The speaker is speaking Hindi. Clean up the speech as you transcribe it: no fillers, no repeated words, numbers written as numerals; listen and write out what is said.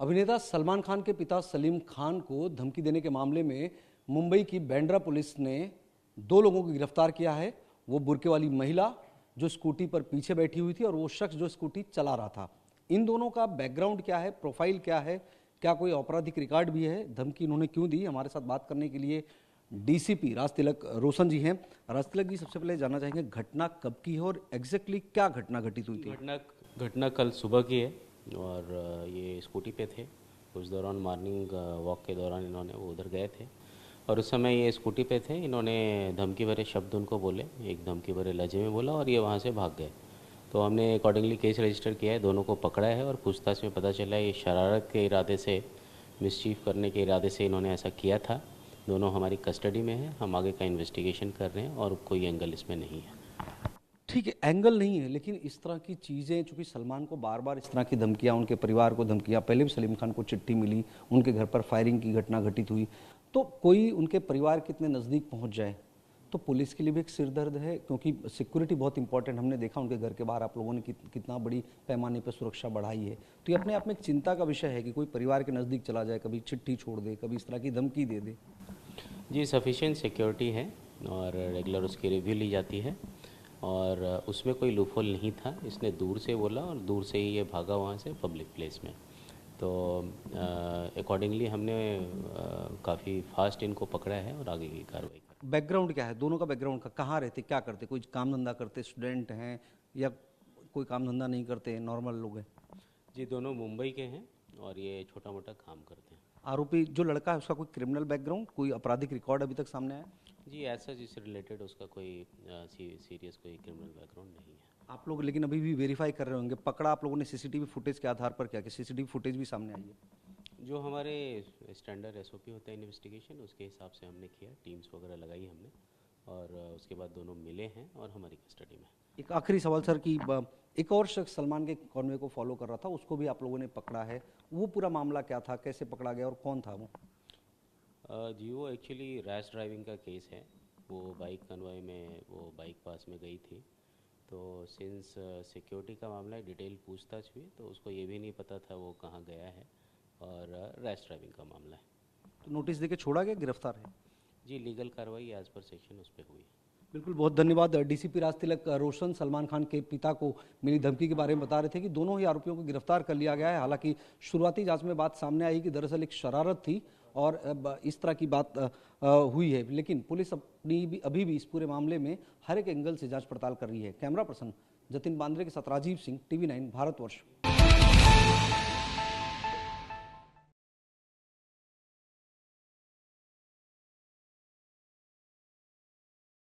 अभिनेता सलमान खान के पिता सलीम खान को धमकी देने के मामले में मुंबई की बांद्रा पुलिस ने 2 लोगों को गिरफ्तार किया है। वो बुर्के वाली महिला जो स्कूटी पर पीछे बैठी हुई थी और वो शख्स जो स्कूटी चला रहा था। इन दोनों का बैकग्राउंड क्या है, प्रोफाइल क्या है, क्या कोई आपराधिक रिकॉर्ड भी है, धमकी इन्होंने क्यों दी, हमारे साथ बात करने के लिए डीसीपी राजतिलक रोशन जी हैं। राजतिलक जी, सबसे पहले जानना चाहेंगे घटना कब की है और एग्जैक्टली क्या घटना घटित हुई थी? घटना कल सुबह की है और ये स्कूटी पे थे। उस दौरान मॉर्निंग वॉक के दौरान इन्होंने वो उधर गए थे और उस समय ये स्कूटी पे थे। इन्होंने धमकी भरे शब्द उनको बोले, एक धमकी भरे लहजे में बोला और ये वहाँ से भाग गए। तो हमने अकॉर्डिंगली केस रजिस्टर किया है, दोनों को पकड़ा है और पूछताछ में पता चला ये शरारत के इरादे से, मिसचीफ करने के इरादे से इन्होंने ऐसा किया था। दोनों हमारी कस्टडी में है, हम आगे का इन्वेस्टिगेशन कर रहे हैं और कोई एंगल इसमें नहीं है। ठीक है, एंगल नहीं है, लेकिन इस तरह की चीज़ें, चूंकि सलमान को बार बार इस तरह की धमकियां, उनके परिवार को धमकियां, पहले भी सलीम खान को चिट्ठी मिली, उनके घर पर फायरिंग की घटना घटित हुई, तो कोई उनके परिवार के इतने नज़दीक पहुंच जाए तो पुलिस के लिए भी एक सिरदर्द है, क्योंकि सिक्योरिटी बहुत इंपॉर्टेंट। हमने देखा उनके घर के बाहर आप लोगों ने कितना बड़ी पैमाने पर सुरक्षा बढ़ाई है, तो ये अपने आप में एक चिंता का विषय है कि कोई परिवार के नज़दीक चला जाए, कभी चिट्ठी छोड़ दे, कभी इस तरह की धमकी दे दे। जी, सफिशिएंट सिक्योरिटी है और रेगुलर उसकी रिव्यू ली जाती है और उसमें कोई लूपहोल नहीं था। इसने दूर से बोला और दूर से ही ये भागा वहाँ से पब्लिक प्लेस में। तो अकॉर्डिंगली हमने काफ़ी फास्ट इनको पकड़ा है और आगे की कार्रवाई कर। बैकग्राउंड क्या है दोनों का? बैकग्राउंड का, कहाँ रहते, क्या करते, कोई काम धंधा करते, स्टूडेंट हैं या कोई काम धंधा नहीं करते, नॉर्मल लोग हैं? जी, दोनों मुंबई के हैं और ये छोटा मोटा काम करते हैं। आरोपी जो लड़का है उसका कोई क्रिमिनल बैकग्राउंड, कोई आपराधिक रिकॉर्ड अभी तक सामने आया? जी, ऐसा जिससे रिलेटेड उसका कोई सीरियस कोई क्रिमिनल बैकग्राउंड नहीं है। आप लोग लेकिन अभी भी वेरीफाई कर रहे होंगे, पकड़ा आप लोगों ने सीसीटीवी फुटेज के आधार पर क्या कि सीसीटीवी फुटेज भी सामने आई है? जो हमारे स्टैंडर्ड एसओपी होता है इन्वेस्टिगेशन, उसके हिसाब से हमने किया, टीम्स वगैरह लगाई हमने और उसके बाद दोनों मिले हैं और हमारी कस्टडी में। एक आखिरी सवाल सर कि एक और शख्स सलमान के कॉन्वे को फॉलो कर रहा था, उसको भी आप लोगों ने पकड़ा है, वो पूरा मामला क्या था, कैसे पकड़ा गया और कौन था वो? जी, वो एक्चुअली रैश ड्राइविंग का केस है। वो बाइक कन्वॉय में वो बाइक पास में गई थी, तो सिंस सिक्योरिटी का मामला है, डिटेल पूछताछ हुई तो उसको ये भी नहीं पता था वो कहाँ गया है और रैश ड्राइविंग का मामला है। तो नोटिस देके छोड़ा गया, गिरफ्तार है? जी, लीगल कार्रवाई एज पर सेक्शन उस पर हुई। बिल्कुल, बहुत धन्यवाद। डीसीपी राजतिलक रोशन सलमान खान के पिता को मिली धमकी के बारे में बता रहे थे कि दोनों ही आरोपियों को गिरफ्तार कर लिया गया है। हालांकि शुरुआती जांच में बात सामने आई कि दरअसल एक शरारत थी और इस तरह की बात हुई है, लेकिन पुलिस अभी भी इस पूरे मामले में हर एक एंगल से जांच पड़ताल कर रही है। कैमरा पर्सन जतिन बांद्रे के साथ राजीव सिंह, TV9 भारतवर्ष।